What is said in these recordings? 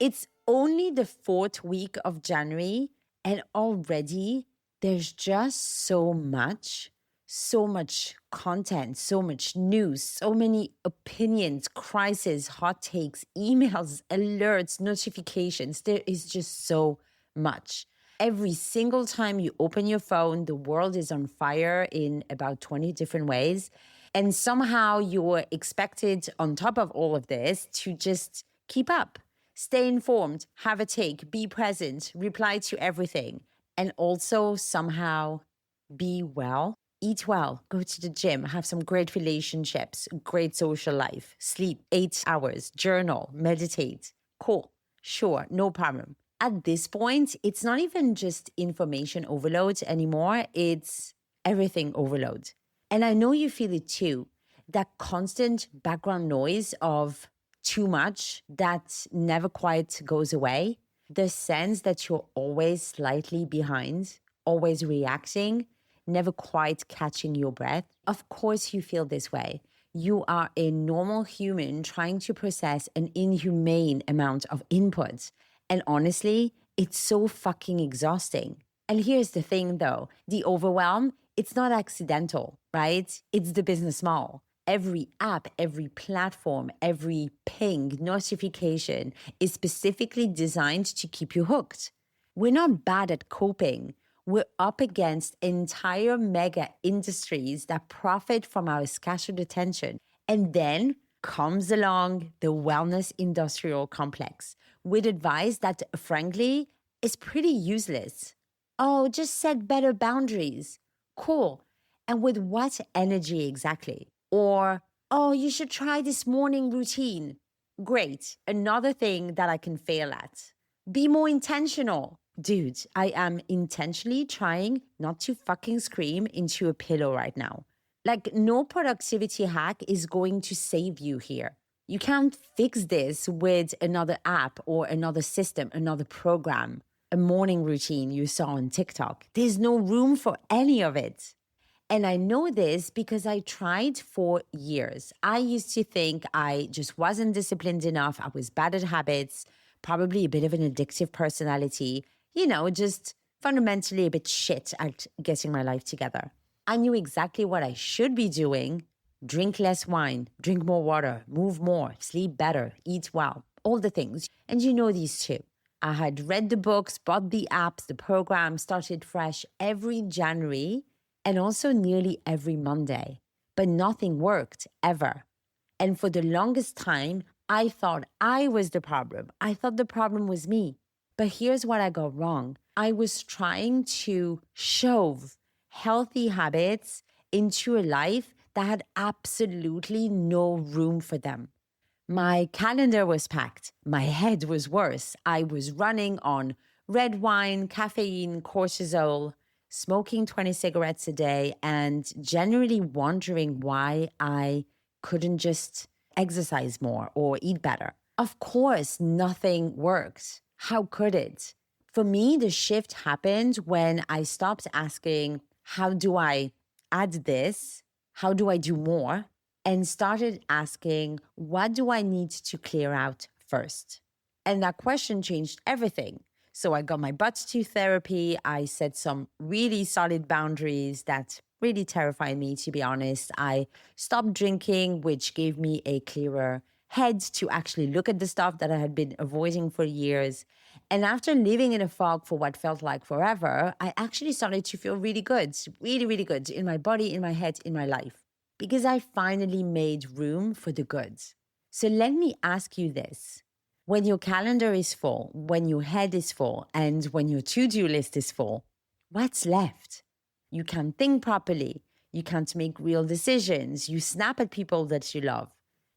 It's only the fourth week of January, and already there's just so much content, so much news, so many opinions, crises, hot takes, emails, alerts, notifications. There is just so much. Every single time you open your phone, the world is on fire in about 20 different ways. And somehow you're expected, on top of all of this, to just keep up. Stay informed, have a take, be present, reply to everything, and also somehow be well, eat well, go to the gym, have some great relationships, great social life, sleep 8 hours, journal, meditate. Cool, sure, no problem. At this point, it's not even just information overload anymore, it's everything overload. And I know you feel it too, that constant background noise of too much that never quite goes away. The sense that you're always slightly behind, always reacting, never quite catching your breath. Of course, you feel this way. You are a normal human trying to process an inhumane amount of input. And honestly, it's so fucking exhausting. And here's the thing though, the overwhelm, it's not accidental, right? It's the business model. Every app, every platform, every ping, notification is specifically designed to keep you hooked. We're not bad at coping. We're up against entire mega industries that profit from our scattered attention. And then comes along the wellness industrial complex with advice that, frankly, is pretty useless. Oh, just set better boundaries. Cool. And with what energy exactly? Or, oh, you should try this morning routine. Great. Another thing that I can fail at. Be more intentional. Dude, I am intentionally trying not to fucking scream into a pillow right now. Like, no productivity hack is going to save you here. You can't fix this with another app or another system, another program, a morning routine you saw on TikTok. There's no room for any of it. And I know this because I tried for years. I used to think I just wasn't disciplined enough. I was bad at habits, probably a bit of an addictive personality, just fundamentally a bit shit at getting my life together. I knew exactly what I should be doing. Drink less wine, drink more water, move more, sleep better, eat well, all the things. And you know these too. I had read the books, bought the apps, the program, started fresh every January and also nearly every Monday. But nothing worked ever. And for the longest time, I thought I was the problem. I thought the problem was me. But here's what I got wrong. I was trying to shove healthy habits into a life that had absolutely no room for them. My calendar was packed. My head was worse. I was running on red wine, caffeine, cortisol, smoking 20 cigarettes a day, and generally wondering why I couldn't just exercise more or eat better. Of course, nothing worked. How could it? For me, the shift happened when I stopped asking, how do I add this? How do I do more? And started asking, what do I need to clear out first? And that question changed everything. So I got my butt to therapy. I set some really solid boundaries that really terrified me, to be honest. I stopped drinking, which gave me a clearer head to actually look at the stuff that I had been avoiding for years. And after living in a fog for what felt like forever, I actually started to feel really good, really, really good in my body, in my head, in my life, because I finally made room for the goods. So let me ask you this. When your calendar is full, when your head is full, and when your to-do list is full, what's left? You can't think properly. You can't make real decisions. You snap at people that you love.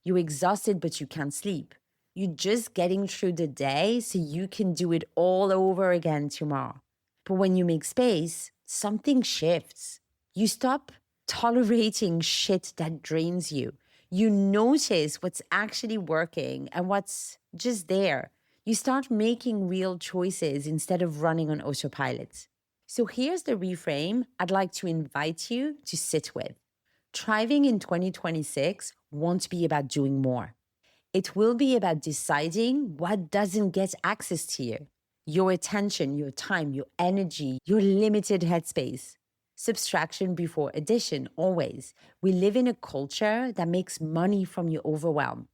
You're exhausted, but you can't sleep. You're just getting through the day so you can do it all over again tomorrow. But when you make space, something shifts. You stop tolerating shit that drains you. You notice what's actually working and what's just there. You start making real choices instead of running on autopilot. So here's the reframe I'd like to invite you to sit with. Thriving in 2026 won't be about doing more. It will be about deciding what doesn't get access to you: your attention, your time, your energy, your limited headspace. Subtraction before addition, always. We live in a culture that makes money from your overwhelm.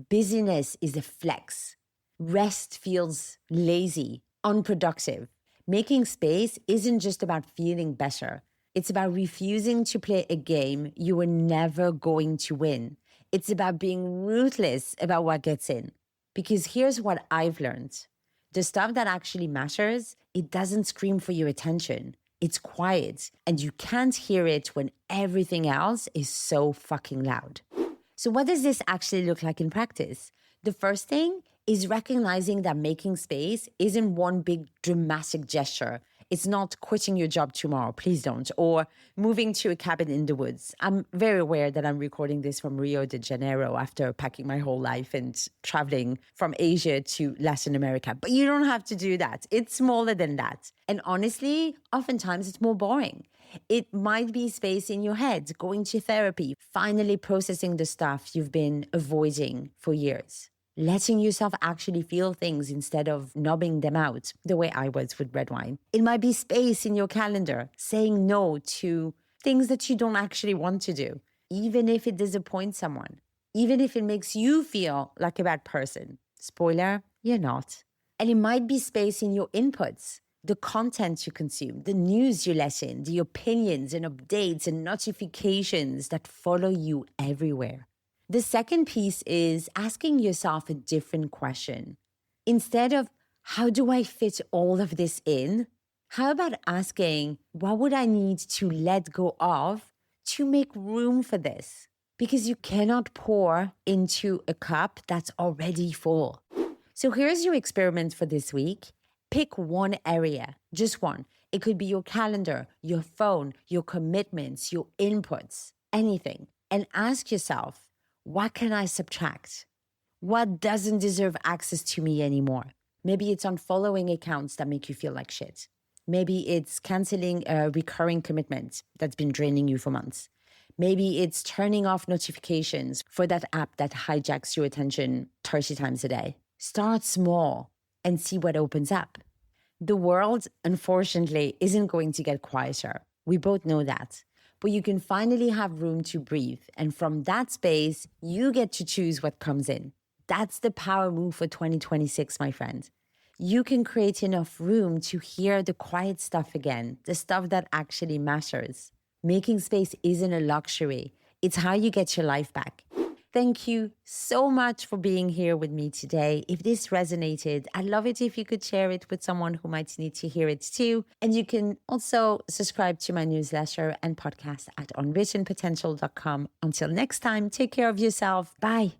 Busyness is a flex. Rest feels lazy, unproductive. Making space isn't just about feeling better. It's about refusing to play a game you were never going to win. It's about being ruthless about what gets in. Because here's what I've learned: the stuff that actually matters, it doesn't scream for your attention. It's quiet, and you can't hear it when everything else is so fucking loud. So, what does this actually look like in practice? The first thing is recognizing that making space isn't one big dramatic gesture. It's not quitting your job tomorrow, please don't, or moving to a cabin in the woods. I'm very aware that I'm recording this from Rio de Janeiro after packing my whole life and traveling from Asia to Latin America. But you don't have to do that. It's smaller than that. And honestly, oftentimes it's more boring. It might be space in your head, going to therapy, finally processing the stuff you've been avoiding for years. Letting yourself actually feel things instead of numbing them out, the way I was with red wine. It might be space in your calendar, saying no to things that you don't actually want to do, even if it disappoints someone, even if it makes you feel like a bad person. Spoiler, you're not. And it might be space in your inputs, the content you consume, the news you let in, the opinions and updates and notifications that follow you everywhere. The second piece is asking yourself a different question. Instead of, how do I fit all of this in? How about asking, what would I need to let go of to make room for this? Because you cannot pour into a cup that's already full. So here's your experiment for this week. Pick one area, just one. It could be your calendar, your phone, your commitments, your inputs, anything. And ask yourself, what can I subtract? What doesn't deserve access to me anymore? Maybe it's unfollowing accounts that make you feel like shit. Maybe it's canceling a recurring commitment that's been draining you for months. Maybe it's turning off notifications for that app that hijacks your attention 30 times a day. Start small and see what opens up. The world, unfortunately, isn't going to get quieter. We both know that. But you can finally have room to breathe. And from that space, you get to choose what comes in. That's the power move for 2026, my friend. You can create enough room to hear the quiet stuff again, the stuff that actually matters. Making space isn't a luxury. It's how you get your life back. Thank you so much for being here with me today. If this resonated, I'd love it if you could share it with someone who might need to hear it too. And you can also subscribe to my newsletter and podcast at unwrittenpotential.com. Until next time, take care of yourself. Bye.